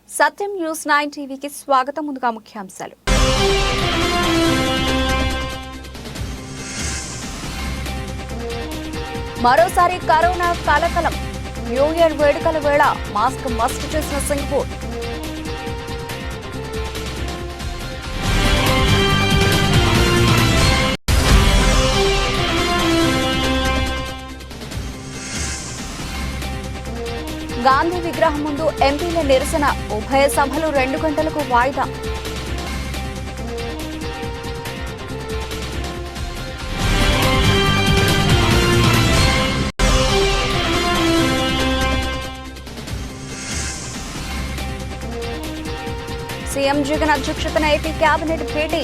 సత్యం news 9 టీవీకి స్వాగతం. ముందుగా ముఖ్యాంశాలు. మరోసారి కరోనా కలకలం. న్యూ ఇయర్ వేడుకల వేళ మాస్క్ మస్ట్ చేసిన సింగపూర్. గాంధీ విగ్రహం ముందు ఎంపీల నిరసన. ఉభయ సభలు 2 గంటలకు వాయిదా. సీఎం జగన్ అధ్యక్షతన ఏపీ కేబినెట్ భేటీ.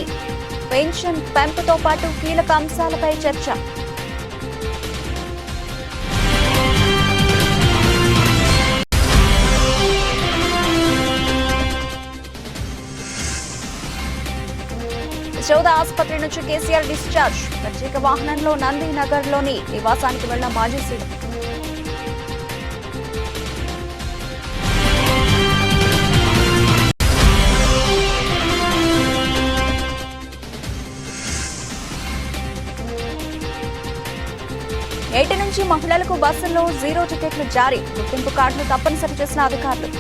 పెన్షన్ పెంపుతో పాటు కీలక అంశాలపై చర్చ. యశోద ఆసుపత్రి నుంచి కేసీఆర్ డిశ్చార్జ్. ప్రత్యేక వాహనంలో నందినగర్ లోని నివాసానికి వెళ్లిన మాజీ సీఎం. నేటి నుంచి మహిళలకు బస్సుల్లో 0 టికెట్లు జారీ. గుర్తింపు కార్డులు తప్పనిసరి చేసిన అధికారులు.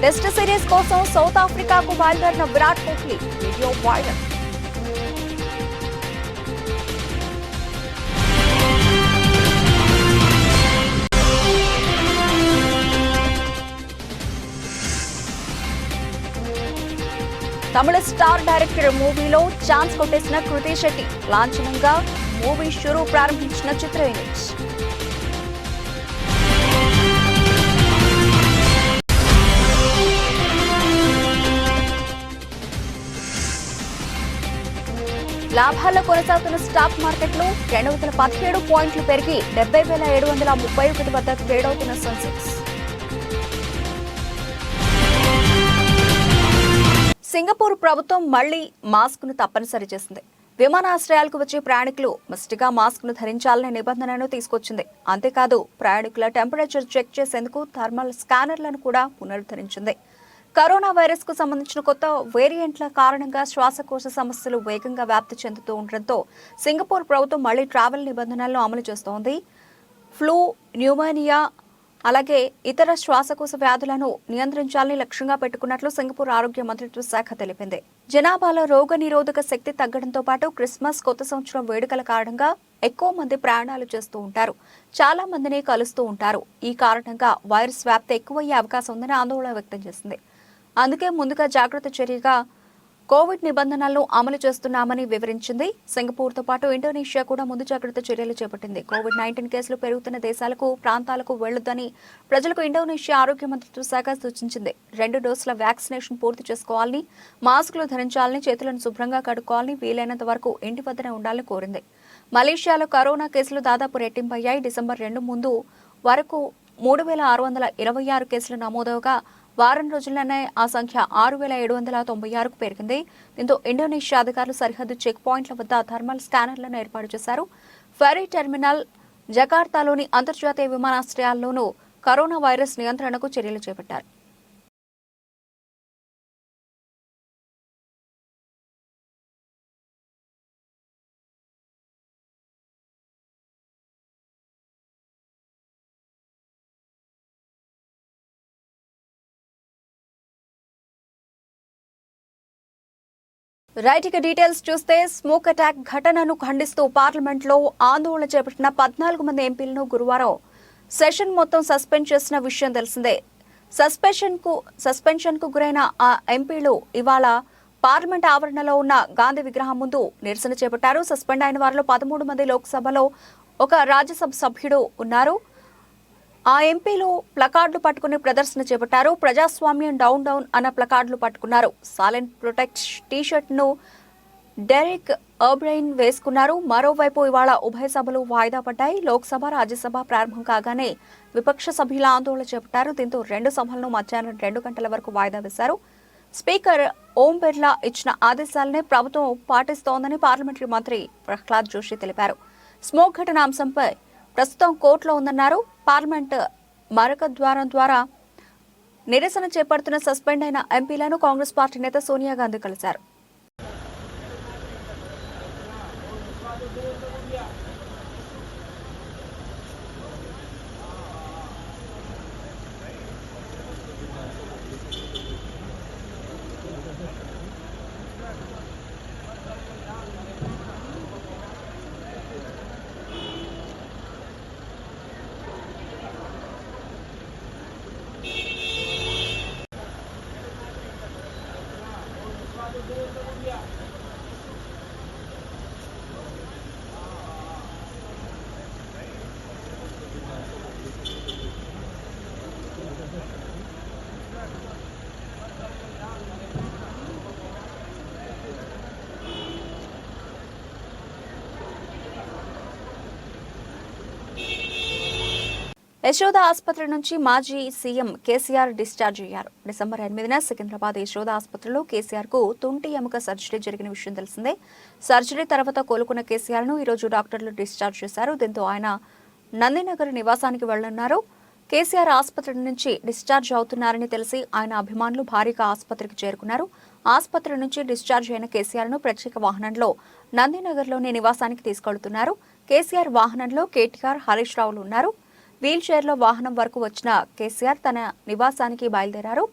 టెస్ట్ సిరీస్ కోసం సౌత్ ఆఫ్రికాకు బయలుదేరిన విరాట్ కోహ్లీ. Video viral. తమిళ స్టార్ డైరెక్టర్ మూవీలో ఛాన్స్ కొట్టేసిన కృతి శెట్టి. లాంఛనంగా మూవీ షురూ ప్రారంభించిన చిత్ర యూనిట్. లాభాల్లో కొనసాగుతున్న స్టాక్ మార్కెట్లు. 217 పాయింట్లు పెరిగి 70,731 వద్ద ట్రేడ్ అవుతున్న సెన్సెక్స్. సింగపూర్ ప్రభుత్వం మళ్లీ మాస్క్ ను తప్పనిసరి చేసింది. విమానాశ్రయాలకు వచ్చే ప్రయాణికులు మస్ట్గా మాస్క్ ను ధరించాలనే నిబంధనను తీసుకొచ్చింది. అంతేకాదు ప్రయాణికుల టెంపరేచర్ చెక్ చేసేందుకు థర్మల్ స్కానర్లను కూడా పునరుద్ధరించింది. కరోనా వైరస్ కు సంబంధించిన కొత్త వేరియంట్ల కారణంగా శ్వాసకోశ సమస్యలు వేగంగా వ్యాప్తి చెందుతూ ఉండడంతో సింగపూర్ ప్రభుత్వం మళ్లీ ట్రావెల్ నిబంధనలను అమలు చేస్తోంది. ఫ్లూ, న్యూమోనియా అలాగే ఇతర శ్వాసకోశ వ్యాధులను నియంత్రించాలని లక్ష్యంగా పెట్టుకున్నట్లు సింగపూర్ ఆరోగ్య మంత్రిత్వ శాఖ తెలిపింది. జనాభాలో రోగ నిరోధక శక్తి తగ్గడంతో పాటు క్రిస్మస్, కొత్త సంవత్సరం వేడుకల కారణంగా ఎక్కువ మంది ప్రయాణాలు చేస్తూ ఉంటారు. చాలా మందిని కలుస్తూ ఉంటారు. ఈ కారణంగా వైరస్ వ్యాప్తి ఎక్కువయ్యే అవకాశం ఉందని ఆందోళన వ్యక్తం చేసింది. అందుకే ముందుగా జాగ్రత్త చర్యగా కోవిడ్ నిబంధనలను అమలు చేస్తున్నామని వివరించింది. సింగపూర్తో పాటు ఇండోనేషియా కూడా ముందు జాగ్రత్త చర్యలు చేపట్టింది. కోవిడ్-19 కేసులు పెరుగుతున్న దేశాలకు, ప్రాంతాలకు వెళ్లొద్దని ప్రజలకు ఇండోనేషియా ఆరోగ్య మంత్రిత్వ శాఖ సూచించింది. 2 డోసుల వ్యాక్సినేషన్ పూర్తి చేసుకోవాలని, మాస్కులు ధరించాలని, చేతులను శుభ్రంగా కడుక్కోవాలని, వీలైనంత వరకు ఇంటి వద్దనే ఉండాలని కోరింది. మలేషియాలో కరోనా కేసులు దాదాపు రెట్టింపయ్యాయి. డిసెంబర్ 2 ముందు వరకు 3,626 కేసులు నమోదవగా వారం రోజుల్లోనే ఆ సంఖ్య 6,796కు పెరిగింది. దీంతో ఇండోనేషియా అధికారులు సరిహద్దు చెక్ పాయింట్ల వద్ద థర్మల్ స్కానర్లను ఏర్పాటు చేశారు. ఫెరీ టెర్మినల్, జకార్తాలోని అంతర్జాతీయ విమానాశ్రయాల్లోనూ కరోనా వైరస్ నియంత్రణకు చర్యలు చేపట్టారు. రైట్, ఇక డీటెయిల్స్ చూస్తే స్మోక్ అటాక్ ఘటనను ఖండిస్తూ పార్లమెంట్లో ఆందోళన చేపట్టిన 14 మంది ఎంపీలను గురువారం సెషన్ మొత్తం సస్పెండ్ చేసిన విషయం తెలిసిందే. సస్పెన్షన్ కు గురైన ఆ ఎంపీలు ఇవాళ పార్లమెంట్ ఆవరణలో ఉన్న గాంధీ విగ్రహం ముందు నిరసన చేపట్టారు. సస్పెండ్ అయిన వారిలో 13 మంది లోక్సభలో, ఒక రాజ్యసభ సభ్యుడు ఉన్నారు. ఆ ఎంపీలు ప్లకార్డులు పట్టుకుని ప్రదర్శన చేపట్టారు. ప్రజాస్వామ్యం డౌన్ డౌన్ అన్న ప్లకార్డులు పట్టుకున్నారు. సైలెంట్ ప్రొటెక్ట్ టీషర్ట్ ను డెరెక్ ఓబ్రైన్ వేసుకున్నారు. మరోవైపు ఇవాళ ఉభయ సభలు వాయిదా పడ్డాయి. లోక్సభ, రాజ్యసభ ప్రారంభం కాగానే విపక్ష సభ్యుల ఆందోళన చేపట్టారు. దీంతో 2 సభలను మధ్యాహ్నం 2 గంటల వరకు వాయిదా వేశారు. స్పీకర్ ఓం బిర్లా ఇచ్చిన ఆదేశాలనే ప్రభుత్వం పాటిస్తోందని పార్లమెంటరీ మంత్రి ప్రహ్లాద్ జోషి తెలిపారు. స్మోక్ ఘటన అంశంపై ప్రస్తుతం కోర్టులో ఉందన్నారు. పార్లమెంట్ మరొక ద్వారం ద్వారా నిరసన చేపడుతున్న సస్పెండ్ అయిన ఎంపీలను కాంగ్రెస్ పార్టీ నేత సోనియా గాంధీ కలిశారు. యశోద ఆసుపత్రి నుంచి మాజీ సీఎం కేసీఆర్ డిశ్చార్జ్ అయ్యారు. డిసెంబర్ 8న సికింద్రాబాద్ యశోద ఆసుపత్రిలో కేసీఆర్ కు తుంటి ఎముక సర్జరీ జరిగిన విషయం తెలిసిందే. సర్జరీ తర్వాత కోలుకున్న కేసీఆర్ ను ఈరోజు డాక్టర్లు డిశ్చార్జ్ చేశారు. దీంతో ఆయన నందినగర్ నివాసానికి వెళ్లన్నారు. కేసీఆర్ ఆసుపత్రి నుంచి డిశ్చార్జ్ అవుతున్నారని తెలిసి ఆయన అభిమానులు భారీగా ఆసుపత్రికి చేరుకున్నారు. ఆసుపత్రి నుంచి డిశ్చార్జ్ అయిన కేసీఆర్ ను ప్రత్యేక వాహనంలో నందినగర్లోని నివాసానికి తీసుకెళ్తున్నారు. కేసీఆర్ వాహనంలో కేటీఆర్, హరీష్ రావులు ఉన్నారు. వీల్ చైర్లో వాహనం వరకు వచ్చిన కేసీఆర్ తన నివాసానికి బయలుదేరారు.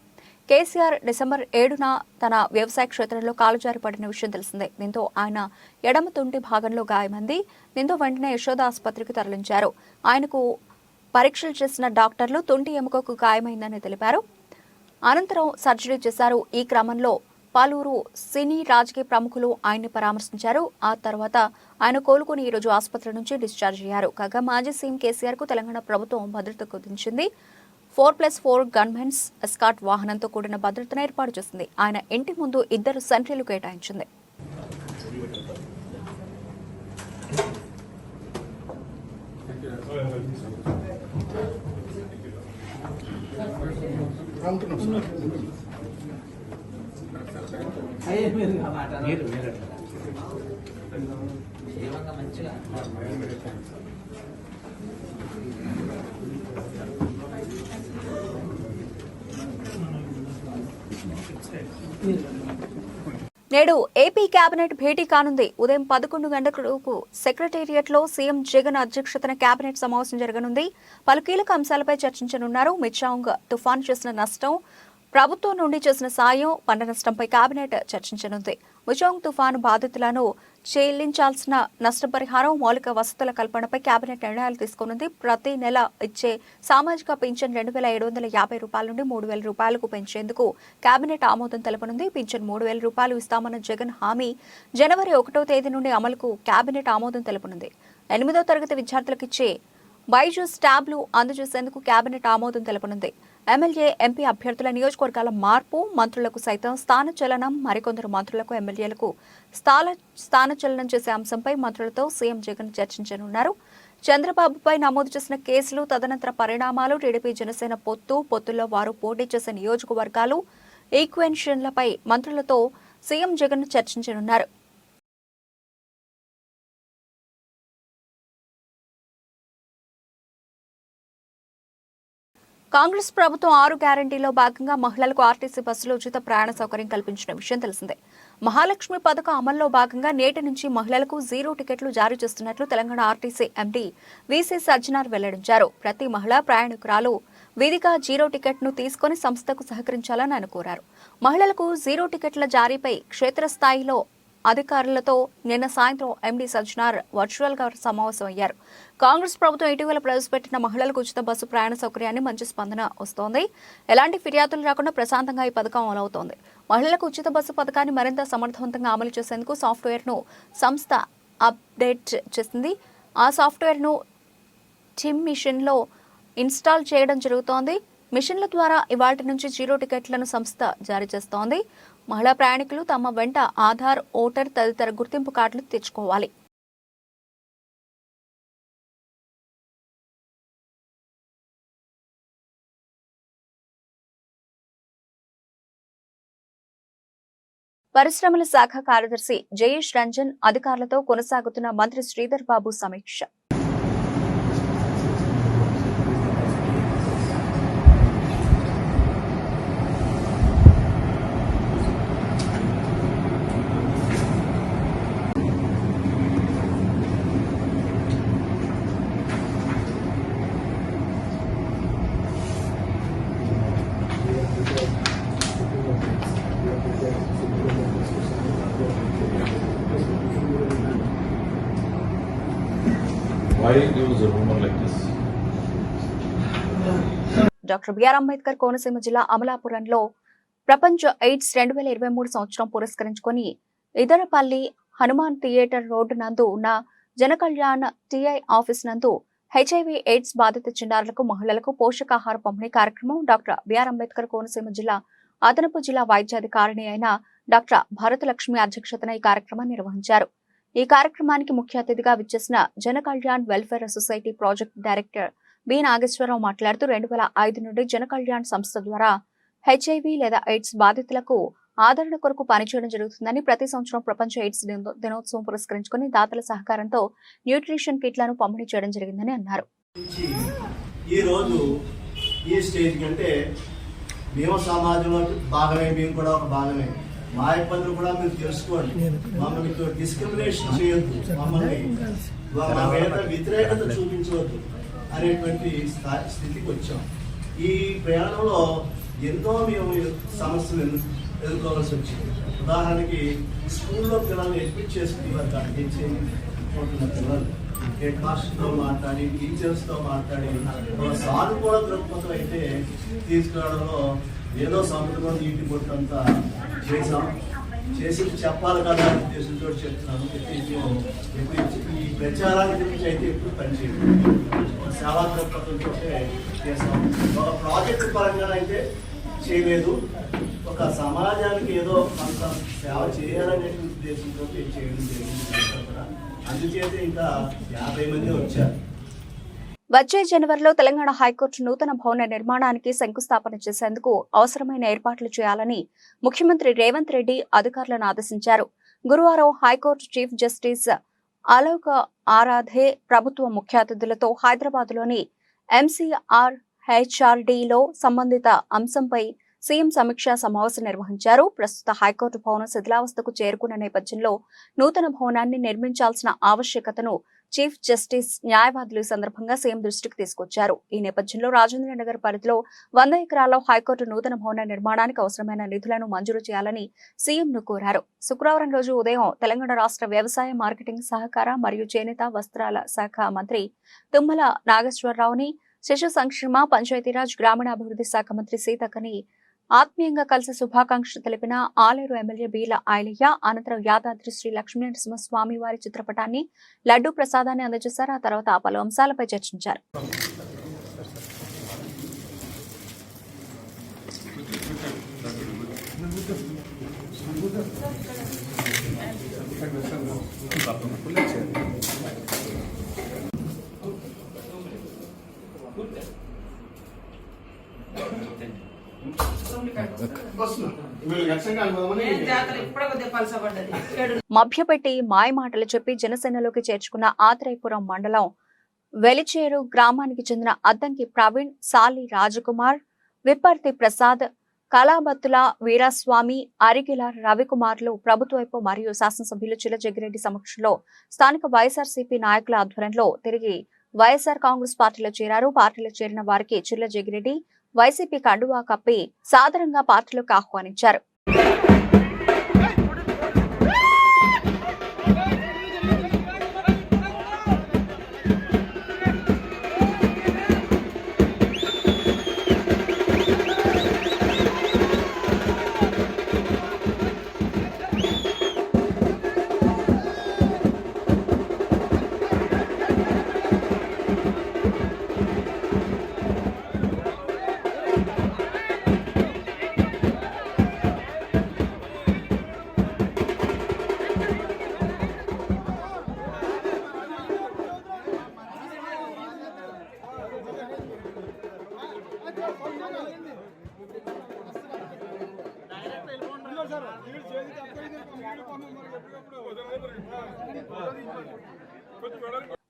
కేసీఆర్ డిసెంబర్ 7న తన వ్యవసాయ క్షేత్రంలో కాలుజారి పడిన విషయం తెలిసిందే. దీంతో ఆయన ఎడమ తుంటి భాగంలో గాయమైంది. దీంతో వెంటనే యశోద ఆసుపత్రికి తరలించారు. ఆయనకు పరీక్షలు చేసిన డాక్టర్లు తుంటి ఎముకకు గాయమైందని తెలిపారు. అనంతరం సర్జరీ చేశారు. ఈ క్రమంలో పలువురు సినీ రాజకీయ ప్రముఖులు ఆయన్ని పరామర్శించారు. ఆ తర్వాత ఆయన కోలుకుని ఈరోజు ఆసుపత్రి నుంచి డిశ్చార్జ్ అయ్యారు. కాగా మాజీ సీఎం కేసీఆర్ కు తెలంగాణ ప్రభుత్వం భద్రత కుదించింది. 4+4 గన్మెన్స్ ఎస్కాట్ వాహనంతో కూడిన భద్రతను ఏర్పాటు చేసింది. ఆయన ఇంటి ముందు 2 సెంట్రీలు కేటాయించింది. నేడు ఏపీ కేబినెట్ భేటీ కానుంది. ఉదయం 11 గంటలకు సెక్రటేరియట్ లో సీఎం జగన్ అధ్యక్షతన కేబినెట్ సమావేశం జరగనుంది. పలు కీలక అంశాలపై చర్చించనున్నారు. మిచాంగ్ తుఫాను చేసిన నష్టం, ప్రభుత్వం నుండి చేసిన సాయం, పంట నష్టంపై కేబినెట్ చర్చించనుంది. మిచాంగ్ తుఫాను బాధితులను చెల్లించాల్సిన నష్టపరిహారం, మౌలిక వసతుల కల్పనపై కేబినెట్ నిర్ణయాలు తీసుకోనుంది. ప్రతి నెల ఇచ్చే సామాజిక పింఛన్ 2,750 రూపాయల నుండి 3,000 రూపాయలకు పెంచేందుకు కేబినెట్ ఆమోదం తెలపనుంది. పింఛన్ 3,000 రూపాయలు ఇస్తామన్న జగన్ హామీ జనవరి 1వ తేదీ నుండి అమలుకు కేబినెట్ ఆమోదం తెలపనుంది. 8వ తరగతి విద్యార్థులకు ఇచ్చే బైజూస్ ట్యాబ్లు అందజేసేందుకు కేబినెట్ ఆమోదం తెలపనుంది. ఎమ్మెల్యే, ఎంపీ అభ్యర్థుల నియోజకవర్గాల మార్పు, మంత్రులకు సైతం స్థానచలనం, మరికొందరు మంత్రులకు, ఎమ్మెల్యేలకు స్థానచలనం చేసే అంశంపై మంత్రులతో సీఎం జగన్ చర్చించనున్నారు. చంద్రబాబుపై నమోదు చేసిన కేసులు, తదనంతర పరిణామాలు, టీడీపీ జనసేన పొత్తుల్లో వారు పోటీ చేసే నియోజకవర్గాలు, ఈక్వెన్షన్లపై మంత్రులతో సీఎం జగన్ చర్చించనున్నారు. కాంగ్రెస్ ప్రభుత్వం 6 గ్యారంటీలో భాగంగా మహిళలకు ఆర్టీసీ బస్సులో ఉచిత ప్రయాణ సౌకర్యం కల్పించిన విషయం తెలిసిందే. మహాలక్ష్మి పథకం అమల్లో భాగంగా నేటి నుంచి మహిళలకు 0 టికెట్లు జారీ చేస్తున్నట్లు Telangana RTC MD VC Sajjanar వెల్లడించారు. ప్రతి మహిళా ప్రయాణికురాలు విధిగా 0 టికెట్ను తీసుకుని సంస్థకు సహకరించాలని ఆయన కోరారు. మహిళలకు 0 టికెట్ల జారీపై క్షేత్రస్థాయిలో అధికారులతో నిన్న సాయంత్రం ఎండీ సజ్జనార్ వర్చువల్ గా సమావేశమయ్యారు. కాంగ్రెస్ ప్రభుత్వం ఇటీవల ప్రవేశపెట్టిన మహిళలకు ఉచిత బస్సు ప్రయాణ సౌకర్యాన్ని మంచి స్పందన వస్తోంది. ఎలాంటి ఫిర్యాదులు రాకుండా ప్రశాంతంగా ఈ పథకం అమలవుతోంది. మహిళలకు ఉచిత బస్సు పథకాన్ని మరింత సమర్థవంతంగా అమలు చేసేందుకు సాఫ్ట్వేర్ ను సంస్థ అప్డేట్ చేసింది. ఆ సాఫ్ట్వేర్ ను టిమ్ మిషన్ లో ఇన్స్టాల్ చేయడం జరుగుతోంది. మిషన్ల ద్వారా ఇవాల్టి నుంచి 0 టికెట్లను సంస్థ జారీ చేస్తోంది. మహిళా ప్రయాణికులు తమ వెంట ఆధార్, ఓటర్ తదితర గుర్తింపు కార్డులు తెచ్చుకోవాలి. పరిశ్రమల శాఖ కార్యదర్శి జయేష్ రంజన్ అధికారులతో కొనసాగుతున్న మంత్రి శ్రీధర్ బాబు సమీక్ష. Why there was a rumor like this? Doctor B R Ambedkar Konaseema జిల్లా అమలాపురంలో ప్రపంచ ఎయిడ్స్ 2023 సంవత్సరం పురస్కరించుకొని ఇదరపల్లి హనుమాన్ థియేటర్ రోడ్డు నందు ఉన్న జనకళ్యాణ్ టిఐ ఆఫీస్ నందు హెచ్ఐవి ఎయిడ్స్ బాధిత చిన్నారులకు మహిళలకు పోషకాహార పంపిణీ కార్యక్రమం డాక్టర్ బిఆర్ అంబేద్కర్ కోనసీమ జిల్లా అదనపు జిల్లా వైద్యాధికారిణి అయిన డాక్టర్ భారతలక్ష్మి అధ్యక్షతన ఈ కార్యక్రమాన్ని నిర్వహించారు. ఈ కార్యక్రమానికి ముఖ్య అతిథిగా విచ్చేసిన Janakalyan welfare society project director B Nageswararao మాట్లాడుతూ 2005 నుండి జనకళ్యాణ్ సంస్థ ద్వారా హెచ్ఐవి లేదా ఎయిడ్స్ బాధితులకు ఆదరణ కొరకు పనిచేయడం జరుగుతుందని, ప్రతి సంవత్సరం ప్రపంచ ఎయిడ్స్ దినోత్సవం పురస్కరించుకుని దాతల సహకారంతో న్యూట్రిషన్ కిట్లను పంపిణీ చేయడం జరిగిందని అన్నారు. ఈ రోజు ఈ స్టేజ్ కంటే మేము సమాజంలో భాగమే, మేము కూడా ఒక భాగమే. మా ఇబ్బందులు కూడా మీరు తెలుసుకోండి. మమ్మల్ని డిస్క్రిమినేషన్ చేయొద్దు, మమ్మల్ని మా మీద వ్యతిరేకత చూపించవద్దు అనేటువంటి స్థితికి వచ్చాం. ఈ ప్రయాణంలో ఎన్నో మేము సమస్యలు ఎదుర్కోవాల్సి వచ్చింది. ఉదాహరణకి స్కూల్లో పిల్లల్ని అడ్మిట్ చేసుకుని ఉంటున్న పిల్లలు హెడ్ మాస్టర్తో మాట్లాడి, టీచర్స్తో మాట్లాడి సానుకూల దృక్పథం అయితే తీసుకురావడంలో ఏదో సముద్రంలో నీటి బొట్టంతా చేసి చెప్పాలి కదా అనే ఉద్దేశంతో చెప్తున్నాను. ఈ ప్రచారాల గురించి అయితే ఎప్పుడు పనిచేయదు, సేవా దృక్పథంతో చేస్తాం. ఒక ప్రాజెక్టు పరంగా అయితే చేయలేదు, ఒక సమాజానికి ఏదో కొంత సేవ చేయాలనే ఉద్దేశంతో చేయడం జరిగింది. అందుచేత ఇంకా 50 మంది వచ్చారు. వచ్చే జనవరిలో తెలంగాణ హైకోర్టు నూతన భవన నిర్మాణానికి శంకుస్థాపన చేసేందుకు అవసరమైన ఏర్పాట్లు చేయాలని ముఖ్యమంత్రి రేవంత్ రెడ్డి అధికారులను ఆదేశించారు. గురువారం high court chief justice Alok Aradhe ప్రభుత్వ ముఖ్య అతిథులతో హైదరాబాద్లోని ఎంసీఆర్ హెచ్ఆర్డీలో సంబంధిత అంశంపై సీఎం సమీక్షా సమావేశం నిర్వహించారు. ప్రస్తుత హైకోర్టు భవనం శిథిలావస్థకు చేరుకున్న నేపథ్యంలో నూతన భవనాన్ని నిర్మించాల్సిన ఆవశ్యకతను చీఫ్ జస్టిస్ న్యాయవాదులు ఈ సందర్భంగా సీఎం దృష్టికి తీసుకొచ్చారు. ఈ నేపథ్యంలో రాజేంద్రనగర్ పరిధిలో 100 ఎకరాల్లో హైకోర్టు నూతన భవన నిర్మాణానికి అవసరమైన నిధులను మంజూరు చేయాలని సీఎంను కోరారు. శుక్రవారం రోజు ఉదయం తెలంగాణ రాష్ట్ర వ్యవసాయ, మార్కెటింగ్, సహకార మరియు చేనేత వస్త్రాల శాఖ మంత్రి తుమ్మల నాగేశ్వరరావుని, శిశు సంక్షేమ, పంచాయతీరాజ్, గ్రామీణాభివృద్ధి శాఖ మంత్రి సీతక్కని ఆత్మీయంగా కలిసి శుభాకాంక్షలు తెలిపిన ఆలేరు ఎమ్మెల్యే బీల ఐలయ్య అనంతరం యాదాద్రి శ్రీ లక్ష్మీనరసింహస్వామి వారి చిత్రపటాన్ని, లడ్డూ ప్రసాదాన్ని అందజేశారు. ఆ తర్వాత పలు అంశాలపై చర్చించారు. మభ్యపెట్టి మాయమాటలు చెప్పి జనసేనలోకి చేర్చుకున్న ఆత్రేయపురం మండలం వెలిచేరు గ్రామానికి చెందిన అద్దంకి ప్రవీణ్, సాలి రాజకుమార్, విప్పర్తి ప్రసాద్, కళాబత్తుల వీరాస్వామి, అరిగిల రవికుమార్లు ప్రభుత్వైపు మరియు శాసనసభ్యులు చిల్ల జగ్గిరెడ్డి సమక్షంలో స్థానిక వైఎస్ఆర్సీపీ నాయకుల ఆధ్వర్యంలో తిరిగి వైఎస్ఆర్ కాంగ్రెస్ పార్టీలో చేరారు. పార్టీలో చేరిన వారికి చిల్ల జగ్గిరెడ్డి వైసీపీ కండువా కప్పి సాదరంగా పార్టీలోకి ఆహ్వానించారు.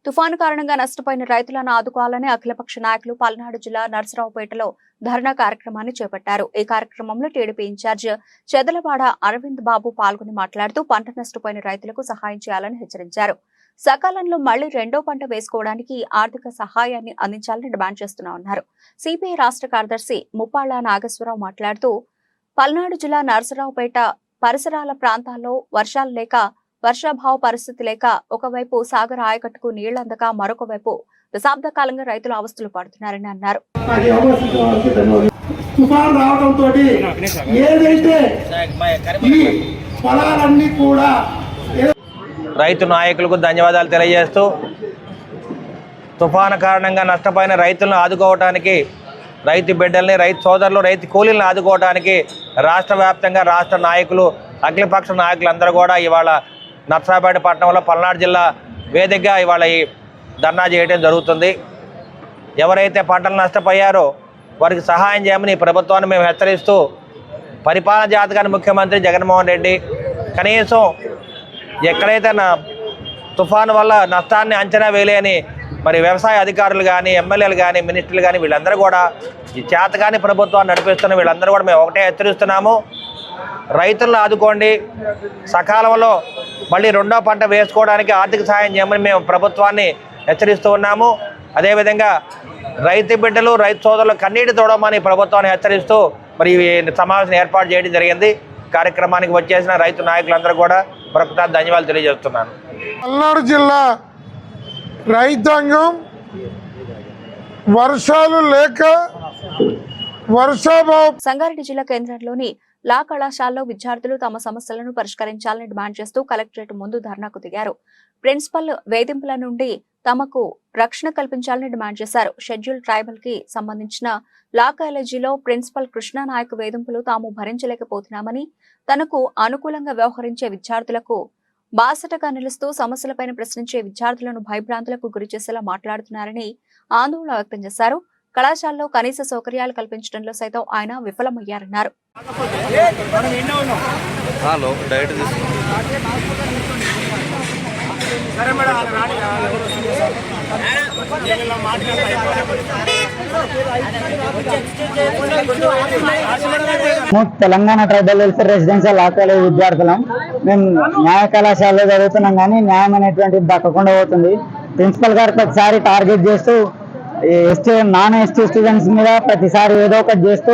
తుఫాను కారణంగా నష్టపోయిన రైతులను ఆదుకోవాలని అఖిలపక్ష నాయకులు పల్నాడు జిల్లా నర్సరావుపేటలో ధర్నా కార్యక్రమాన్ని చేపట్టారు. ఈ కార్యక్రమంలో టీడీపీ ఇన్ఛార్జ్ చెదలవాడ అరవింద్ బాబు పాల్గొని మాట్లాడుతూ పంట నష్టపోయిన రైతులకు సహాయం చేయాలని హెచ్చరించారు. సకాలంలో మళ్లీ రెండో పంట వేసుకోవడానికి ఆర్థిక సహాయాన్ని అందించాలని డిమాండ్ చేస్తున్నామన్నారు. సిపిఐ రాష్ట్ర కార్యదర్శి ముప్పాళ్ల నాగేశ్వరరావు మాట్లాడుతూ పల్నాడు జిల్లా నర్సరావుపేట పరిసరాల ప్రాంతాల్లో వర్షాలు లేక వర్షాభావ పరిస్థితి లేక ఒకవైపు సాగర్ ఆయకట్టుకు నీళ్లందక మరొక వైపు దశాబ్ద కాలంగా రైతులు అవస్థలు పడుతున్నారని అన్నారు. తుఫాన్ రావడంతో ఏదైతే ఈ పొలాలన్నీ కూడా రైతు నాయకులకు ధన్యవాదాలు తెలియజేస్తూ తుఫాను కారణంగా నష్టపోయిన రైతులను ఆదుకోవడానికి రైతు బిడ్డల్ని రైతు సోదరులు రైతు కూలీలను ఆదుకోవడానికి రాష్ట్ర వ్యాప్తంగా రాష్ట్ర నాయకులు అఖిలపక్ష నాయకులందరూ కూడా ఇవాళ నర్సరావుపేట పట్టణంలో పల్నాడు జిల్లా వేదికగా ఇవాళ ఈ ధర్నా చేయడం జరుగుతుంది. ఎవరైతే పంటలు నష్టపోయారో వారికి సహాయం చేయమని ప్రభుత్వాన్ని మేము హెచ్చరిస్తూ పరిపాలన జాతకాన్ని ముఖ్యమంత్రి జగన్మోహన్ రెడ్డి కనీసం ఎక్కడైతే తుఫాను వల్ల నష్టాన్ని అంచనా వేయలేని మరి వ్యవసాయ అధికారులు కానీ ఎమ్మెల్యేలు కానీ మినిస్టర్లు కానీ వీళ్ళందరూ కూడా ఈ చేతకాని ప్రభుత్వాన్ని నడిపిస్తున్న వీళ్ళందరూ కూడా మేము ఒకటే హెచ్చరిస్తున్నాము. రైతులను ఆదుకోండి, సకాలంలో మళ్ళీ రెండో పంట వేసుకోవడానికి ఆర్థిక సహాయం చేయమని మేము ప్రభుత్వాన్ని హెచ్చరిస్తూ ఉన్నాము. అదేవిధంగా రైతు బిడ్డలు రైతు సోదరులు కన్నీటి తోడమని ప్రభుత్వాన్ని హెచ్చరిస్తూ మరి ఈ సమావేశం ఏర్పాటు చేయడం జరిగింది. కార్యక్రమానికి వచ్చేసిన రైతు నాయకులందరూ కూడా మరొకసారి ధన్యవాదాలు తెలియజేస్తున్నాను. పల్నాడు జిల్లా రైతాంగం వర్షాలు లేక వర్షాభావం సంగారెడ్డి జిల్లా కేంద్రంలోని లా కళాశాలలో విద్యార్థులు తమ సమస్యలను పరిష్కరించాలని డిమాండ్ చేస్తూ కలెక్టరేట్ ముందు ధర్నాకు దిగారు. ప్రిన్సిపల్ వేధింపుల నుండి తమకు రక్షణ కల్పించాలని డిమాండ్ చేశారు. షెడ్యూల్ ట్రైబల్ కి సంబంధించిన లా కాలేజీలో ప్రిన్సిపల్ కృష్ణానాయక్ వేధింపులు తాము భరించలేకపోతున్నామని, తనకు అనుకూలంగా వ్యవహరించే విద్యార్థులకు బాసటగా నిలుస్తూ సమస్యలపైన ప్రశ్నించే విద్యార్థులను భయభ్రాంతులకు గురిచేసేలా మాట్లాడుతున్నారని ఆందోళన వ్యక్తం చేశారు. కళాశాలలో కనీస సౌకర్యాలు కల్పించడంలో సైతం ఆయన విఫలమయ్యారన్నారు. Telangana tribal welfare residential law college విద్యార్థులం. మేము న్యాయ కళాశాలలో చదువుతున్నాం, కానీ న్యాయం అనేటువంటిది దక్కకుండా పోతుంది. ప్రిన్సిపల్ గారు ప్రతిసారి టార్గెట్ చేస్తూ నాన్ ఎస్టీ స్టూడెంట్స్ మీద ప్రతిసారి ఏదో ఒకటి చేస్తూ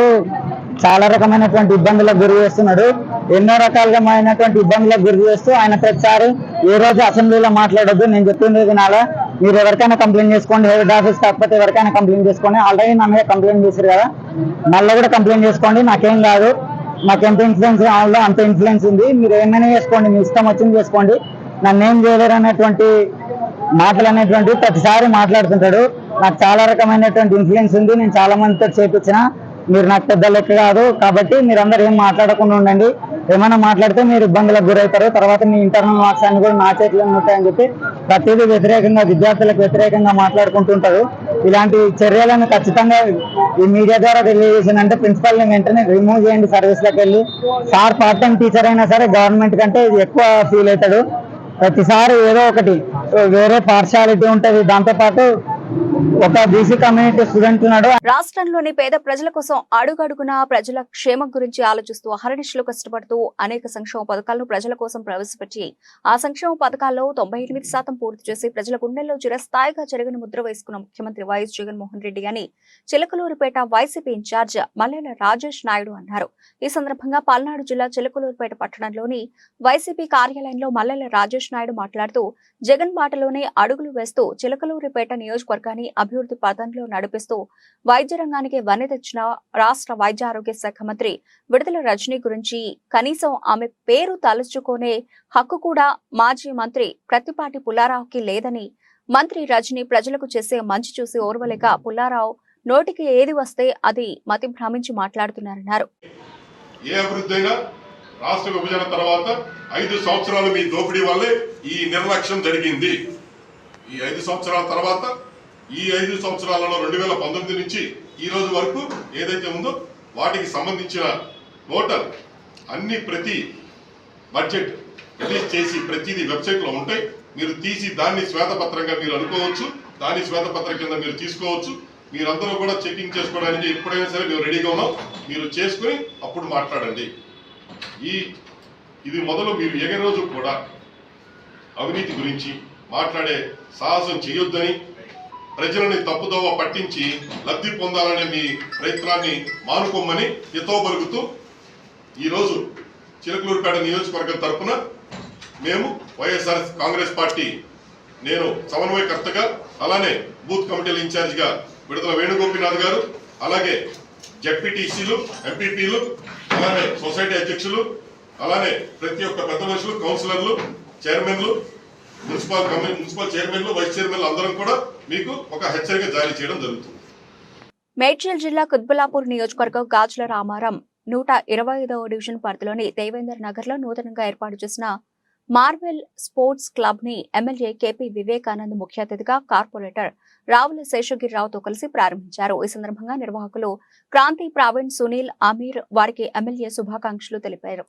చాలా రకమైనటువంటి ఇబ్బందులకు గురి చేస్తున్నాడు. ఎన్నో రకాలమైనటువంటి ఇబ్బందులకు గురి చేస్తూ ఆయన ప్రతిసారి ఏ రోజు అసెంబ్లీలో మాట్లాడొద్దు, నేను చెప్పింది వినాలా, మీరు ఎవరికైనా కంప్లైంట్ చేసుకోండి, హెడ్ ఆఫీస్ కాకపోతే ఎవరికైనా కంప్లైంట్ చేసుకోండి, ఆల్రెడీ నా మీద కంప్లైంట్ చేశారు కదా, మళ్ళీ కూడా కంప్లైంట్ చేసుకోండి, నాకేం కాదు, నాకు ఎంత ఇన్ఫ్లుయెన్స్ కావాలో అంత ఇన్ఫ్లుయెన్స్ ఉంది, మీరు ఏమైనా చేసుకోండి, మీ ఇష్టం వచ్చింది చేసుకోండి, నన్ను ఏం చేయలేరు అనేటువంటి మాటలు అనేటువంటి ప్రతిసారి మాట్లాడుతుంటాడు. నాకు చాలా రకమైనటువంటి ఇన్ఫ్లుయెన్స్ ఉంది, నేను చాలా మందితో చేపించిన, మీరు నాకు పెద్ద లెక్క కాదు, కాబట్టి మీరందరూ ఏం మాట్లాడకుండా ఉండండి, ఏమైనా మాట్లాడితే మీరు ఇబ్బందులకు గురవుతారు, తర్వాత మీ ఇంటర్నల్ మార్క్స్ అన్ని కూడా నా చేతిలో ఉంటాయని చెప్పి ప్రతిదీ వ్యతిరేకంగా విద్యార్థులకు వ్యతిరేకంగా మాట్లాడుకుంటుంటారు. ఇలాంటి చర్యలను ఖచ్చితంగా ఈ మీడియా ద్వారా తెలియజేసిందంటే ప్రిన్సిపల్ని వెంటనే రిమూవ్ చేయండి సర్వీస్లోకి వెళ్ళి. సార్ పార్ట్ టైం టీచర్ అయినా సరే గవర్నమెంట్ కంటే ఎక్కువ ఫీల్ అవుతాడు. ప్రతిసారి ఏదో ఒకటి వేరే పార్షాలిటీ ఉంటుంది. దాంతోపాటు ఒక బీసీ కమ్యూనిటీ స్టూడెంట్ ఉన్నాడు. రాష్ట్రంలోని పేద ప్రజల కోసం అడుగడుగునా ప్రజల క్షేమం గురించి ఆలోచిస్తూ అహర్నిశలు కష్టపడుతూ అనేక సంక్షేమ పథకాలను ప్రజల కోసం ప్రవేశపెట్టి ఆ సంక్షేమ పథకాల్లో 98% పూర్తి చేసి ప్రజల గుండెల్లో చిరస్థాయిగా చెరగని ముద్ర వేసుకున్న ముఖ్యమంత్రి వైఎస్ జగన్మోహన్ రెడ్డి అని చిలకలూరుపేట వైసీపీ ఇన్ఛార్జ్ మల్లెల రాజేష్ నాయుడు అన్నారు. ఈ సందర్భంగా పల్నాడు జిల్లా చిలకలూరుపేట పట్టణంలోని వైసీపీ కార్యాలయంలో మల్లెల రాజేష్ నాయుడు మాట్లాడుతూ జగన్ బాటలోనే అడుగులు వేస్తూ చిలకలూరుపేట నియోజకవర్గాన్ని అభివృద్ధి పథంలో నడిపిస్తూ వైద్య రంగానికి వన్నె తెచ్చిన రాష్ట్ర వైద్య ఆరోగ్య శాఖ మంత్రి విడుదల రజనీ గురించి కనీసం ఆమె పేరు తలుచుకునే హక్కు కూడా మాజీ మంత్రి ప్రత్తిపాటి పుల్లారావుకి లేదని, మంత్రి రజనీ ప్రజలకు చేసే మంచి చూసి ఓర్వలేక పుల్లారావు నోటికి ఏది వస్తే అది మతి భ్రమించి మాట్లాడుతున్నారన్నారు. ఏ అభివృద్ధి అయినా రాష్ట్ర విభజన తర్వాత 5 సంవత్సరాలు మీ దోపిడీ వల్లే ఈ నిర్లక్ష్యం జరిగింది. ఈ 5 సంవత్సరాల తర్వాత ఈ 5 సంవత్సరాలలో 2019 నుంచి ఈ రోజు వరకు ఏదైతే ఉందో వాటికి సంబంధించిన టోటల్ అన్ని ప్రతి బడ్జెట్ రిలీజ్ చేసి ప్రతిదీ వెబ్సైట్లో ఉంటాయి. మీరు తీసి దాన్ని శ్వేతపత్రంగా మీరు అనుకోవచ్చు, దాన్ని శ్వేతపత్రం కింద మీరు తీసుకోవచ్చు. మీరందరూ కూడా చెకింగ్ చేసుకోవడానికి ఎప్పుడైనా సరే మేము రెడీగా ఉన్నాం. మీరు చేసుకుని అప్పుడు మాట్లాడండి. ఇది మొదలు మీరు ఏ రోజు కూడా అవినీతి గురించి మాట్లాడే సాహసం చేయొద్దని, ప్రజలని తప్పుదోవ పట్టించి లబ్ధి పొందాలనే మీ ప్రయత్నాన్ని మానుకోమని హితవు పలుకుతూ ఈరోజు చిలకలూరుపేట నియోజకవర్గం తరఫున మేము వైఎస్ఆర్ కాంగ్రెస్ పార్టీ, నేను సమన్వయకర్తగా, అలానే బూత్ కమిటీల ఇన్ఛార్జిగా విడుదల వేణుగోపినాథ్ గారు, అలాగే జెడ్పీటీసీలు, ఎంపీపీలు, అలానే సొసైటీ అధ్యక్షులు, అలానే ప్రతి ఒక్క పెద్ద మనుషులు, కౌన్సిలర్లు, చైర్మన్లు, మున్సిపల్ చైర్మన్లు, వైస్ చైర్మన్లు అందరం కూడా మీకు ఒక హెచ్చరిక జారీ చేయడం జరుగుతుంది. మేడ్చల్ జిల్లా కుత్బుల్లాపూర్ నియోజకవర్గం గాజుల రామారం 125వ డివిజన్ పరిధిలోని దేవేందర్ నగర్ లో నూతనంగా ఏర్పాటు చేసిన మార్వెల్ స్పోర్ట్స్ క్లబ్ ని ఎమ్మెల్యే కేపీ వివేకానంద్ ముఖ్య అతిథిగా కార్పొరేటర్ రావుల శేషగిరిరావుతో కలిసి ప్రారంభించారు. ఈ సందర్భంగా నిర్వాహకులు క్రాంతి, ప్రవీణ్, సునీల్, అమీర్ వారికి ఎమ్మెల్యే శుభాకాంక్షలు తెలిపారు.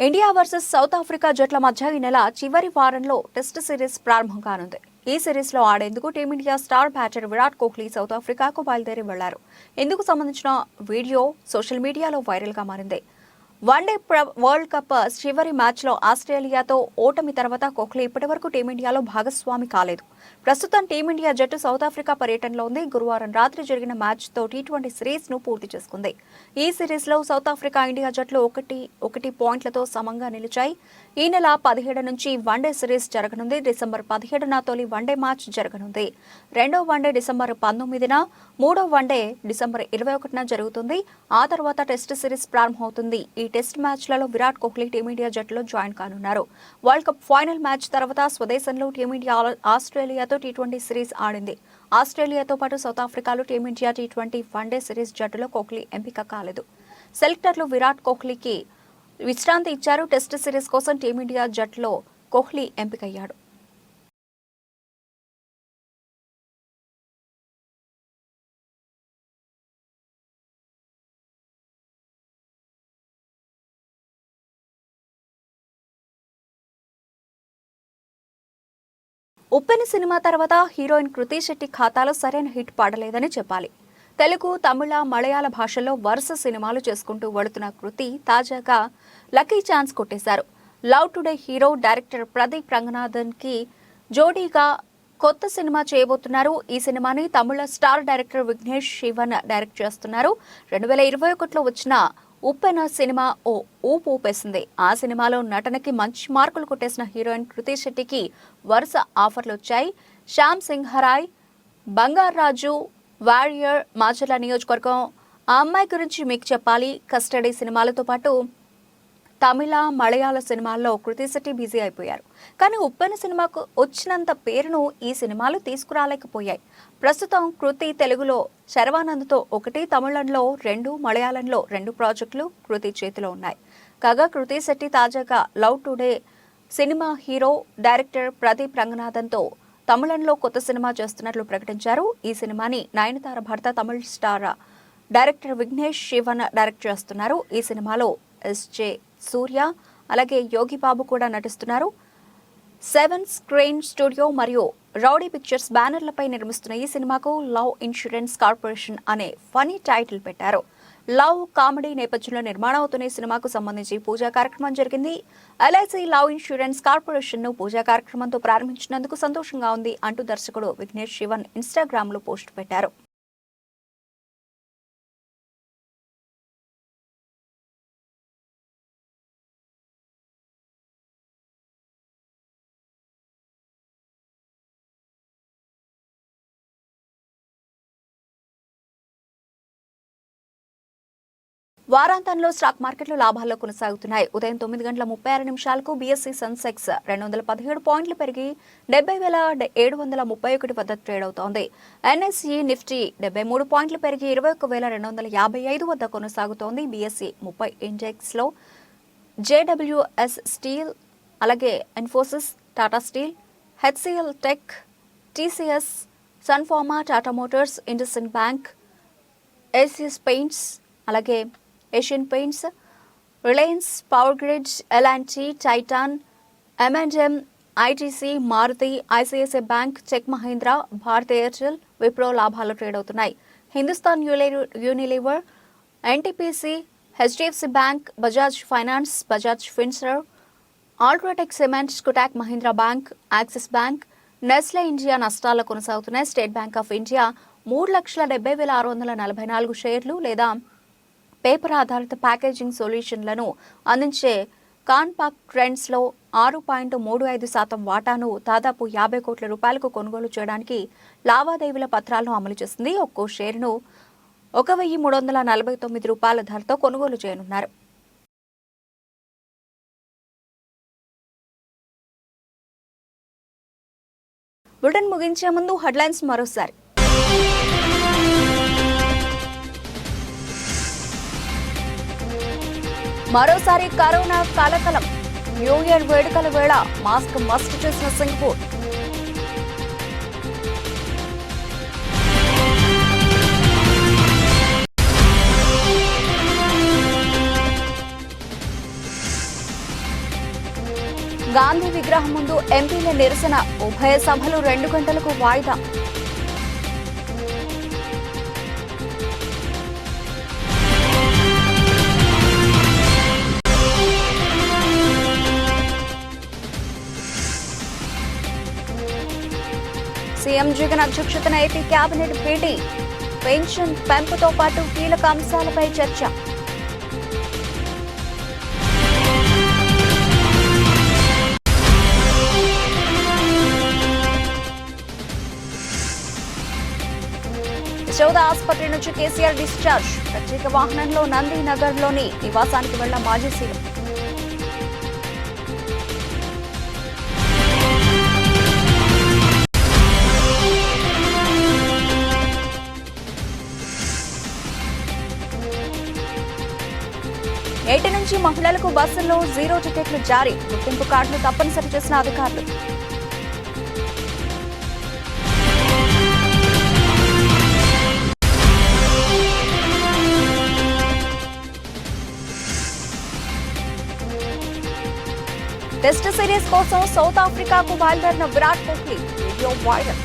ఇండియా వర్సెస్ సౌత్ ఆఫ్రికా జట్ల మధ్య ఈ నెల చివరి వారంలో టెస్ట్ సిరీస్ ప్రారంభం కానుంది. ఈ సిరీస్ లో ఆడేందుకు Team India star batter Virat Kohli south ఆఫ్రికాకు బయలుదేరి వెళ్లారు. ఇందుకు సంబంధించిన వీడియో సోషల్ మీడియాలో వైరల్ గా మారింది. వన్డే వరల్డ్ కప్ చివరి మ్యాచ్లో ఆస్ట్రేలియాతో ఓటమి తర్వాత కోహ్లీ ఇప్పటివరకు టీమిండియాలో భాగస్వామి కాలేదు. ప్రస్తుతం టీమిండియా జట్టు సౌత్ ఆఫ్రికా పర్యటనలో ఉంది. గురువారం రాత్రి జరిగిన మ్యాచ్తో T20 సిరీస్ ను పూర్తి చేసుకుంది. ఈ సిరీస్ లో సౌత్ ఆఫ్రికా, ఇండియా జట్లు 1-1 పాయింట్లతో సమంగా నిలిచాయి. ఈ నెల 17 నుంచి వన్డే సిరీస్ జరగనుంది. డిసెంబర్ 17న తొలి వన్డే మ్యాచ్ జరగనుంది. రెండో వన్డే డిసెంబర్ 19న, మూడో వన్డే డిసెంబర్ 21న జరుగుతుంది. ఆ తర్వాత టెస్ట్ సిరీస్ ప్రారంభమవుతుంది. ఈ టెస్ట్ మ్యాచ్లలో విరాట్ కోహ్లీ టీమిండియా జట్టులో జాయిన్ కానున్నారు. వరల్డ్ కప్ ఫైనల్ మ్యాచ్ తర్వాత స్వదేశంలో టీమిండియా ఆస్ట్రేలియాతో T20 సిరీస్ ఆడింది. ఆస్ట్రేలియాతో పాటు సౌత్ ఆఫ్రికాలో టీమిండియా T20 వన్డే సిరీస్ జట్టులో కోహ్లీ ఎంపిక కాలేదు. సెలెక్టర్లు విరాట్ కోహ్లీకి విశ్రాంతి ఇచ్చారు. టెస్ట్ సిరీస్ కోసం టీమిండియా జట్టులో కోహ్లీ ఎంపికయ్యాడు. ఉప్పెన సినిమా తర్వాత హీరోయిన్ కృతి శెట్టి ఖాతాలో సరైన హిట్ పడలేదని చెప్పాలి. తెలుగు, తమిళ, మలయాళ భాషల్లో వరుస సినిమాలు చేసుకుంటూ వెళుతున్న కృతి తాజాగా లక్కీ ఛాన్స్ కొట్టేశారు. Love today hero director Pradeep Ranganathan కి జోడీగా కొత్త సినిమా చేయబోతున్నారు. ఈ సినిమాని తమిళ star director Vignesh Shivan direct చేస్తున్నారు. 2021లో వచ్చిన ఉప్పెన సినిమా ఓ ఊపు ఊపేసింది. ఆ సినిమాలో నటనకి మంచి మార్కులు కొట్టేసిన హీరోయిన్ కృతి శెట్టికి వరుస ఆఫర్లు వచ్చాయి. శ్యామ్ సింహరాయ్, బంగారాజు, వారియర్, మాచర్ల నియోజకవర్గం, ఆ అమ్మాయి గురించి మీకు చెప్పాలి, కస్టడీ సినిమాలతో పాటు తమిళ, మలయాళ సినిమాల్లో కృతి శెట్టి బిజీ అయిపోయారు. కానీ ఉప్పెన సినిమాకు వచ్చినంత పేరును ఈ సినిమాలు తీసుకురాలేకపోయాయి. ప్రస్తుతం కృతి తెలుగులో శర్వానంద్తో 1, తమిళంలో 2, మలయాళంలో 2 ప్రాజెక్టులు కృతి చేతిలో ఉన్నాయి. కాగా కృతి శెట్టి తాజాగా love today cinema hero director Pradeep రంగనాథన్తో తమిళంలో కొత్త సినిమా చేస్తున్నట్లు ప్రకటించారు. ఈ సినిమాని నయనతార భర్త తమిళ star director Vignesh Shivan direct చేస్తున్నారు. ఈ సినిమాలో ఎస్జే సూర్య, అలాగే యోగి బాబు కూడా నటిస్తున్నారు. 7 స్క్రీన్ స్టూడియో మరియు రౌడీ పిక్చర్స్ బ్యానర్లపై నిర్మిస్తున్న ఈ సినిమాకు లవ్ ఇన్సూరెన్స్ కార్పొరేషన్ అనే ఫనీ టైటిల్ పెట్టారు. లవ్ కామెడీ నేపథ్యంలో నిర్మాణం అవుతున్న ఈ సినిమాకు సంబంధించి పూజా కార్యక్రమం జరిగింది. ఎల్ఐసి లవ్ ఇన్సూరెన్స్ కార్పొరేషన్ ను పూజా కార్యక్రమంతో ప్రారంభించినందుకు సంతోషంగా ఉంది అంటూ దర్శకుడు విఘ్నేష్ శివన్ ఇన్స్టాగ్రామ్ లో పోస్ట్ పెట్టారు. వారాంతంలో స్టాక్ మార్కెట్లు లాభాల్లో కొనసాగుతున్నాయి. ఉదయం 9:36 బీఎస్సీ సెన్సెక్స్ 217 పాయింట్లు పెరిగి 70,731 వద్ద ట్రేడ్ అవుతోంది. ఎన్ఎస్ఈ నిఫ్టీ 73 పాయింట్లు పెరిగి 21,255 వద్ద కొనసాగుతోంది. బీఎస్సీ 30 ఇండెక్స్ లో జేడబ్ల్యూఎస్ స్టీల్, అలాగే Infosys, Tata steel, HCL tech, TCS, Sun Pharma, Tata motors, IndusInd bank, Asian paints, అలాగే Asian paints, Reliance, power grid, L&T, Titan, M&M, ITC, Maruti, ICICI bank, చెక్ మహీంద్రా, భారత్ ఎయిర్టెల్, విప్రో లాభాలు ట్రేడ్ అవుతున్నాయి. Hindustan Unilever, NTPC, HDFC bank, Bajaj finance, Bajaj Finserv, UltraTech cement, Kotak Mahindra bank, Axis bank, Nestle India నష్టాల్లో కొనసాగుతున్నాయి. State bank of India 3,70,644 షేర్లు లేదా paper ఆధారిత packaging సొల్యూషన్లను అందించే కాన్పాక్ trends లో 6.35% వాటాను దాదాపు 50 కోట్ల రూపాయలకు కొనుగోలు చేయడానికి లావాదేవీల పత్రాలను అమలు చేసింది. ఒక్కో షేరును 1,349 రూపాయల ధరతో కొనుగోలు చేయనున్నారు. బులెటిన్ ముగించే ముందు హెడ్లైన్స్ మరోసారి. మరోసారి కరోనా కలకలం. న్యూ ఇయర్ వేడుకల వేళ మాస్క్ మస్ట్ చేసిన సింగపూర్. గాంధీ విగ్రహం ముందు ఎంపీల నిరసన. ఉభయ సభలు 2 గంటలకు వాయిదా. సీఎం జగన్ అధ్యక్షతన ఏపీ కేబినెట్ భేటీ. పెన్షన్ పెంపుతో పాటు కీలక అంశాలపై చర్చ. యశోద ఆసుపత్రి నుంచి కేసీఆర్ డిశ్చార్జ్. ప్రత్యేక వాహనంలో నందినగర్లోని నివాసానికి వెళ్ల మాజీ సీఎం. నేటి నుంచి మహిళలకు బస్సుల్లో 0 టికెట్లు జారీ. గుర్తింపు కార్డులు తప్పనిసరి చేసిన అధికారులు. టెస్ట్ సిరీస్ కోసం సౌత్ ఆఫ్రికాకు బయలుదేరిన విరాట్ కోహ్లీ. Video viral.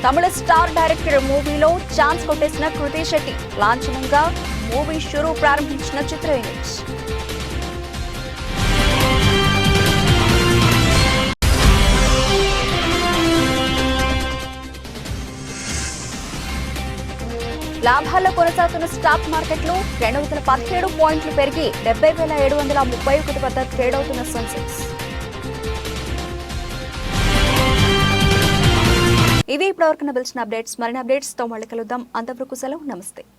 తమిళ స్టార్ డైరెక్టర్ మూవీలో ఛాన్స్ కొట్టేసిన కృతి శెట్టి. లాంఛనంగా మూవీ షురూ ప్రారంభించిన చిత్ర యూనిట్. లాభాల్లో కొనసాగుతున్న స్టాక్ మార్కెట్లు 217 పాయింట్లు పెరిగి 70,731 వద్ద ట్రేడ్ అవుతున్న సెన్సెక్స్. ఇవి ఇప్పటివరకు నిలిచిన అప్డేట్స్. మరిన్ని అప్డేట్స్ తో మళ్ళీ కలుద్దాం. అంతవరకు సెలవు. నమస్తే.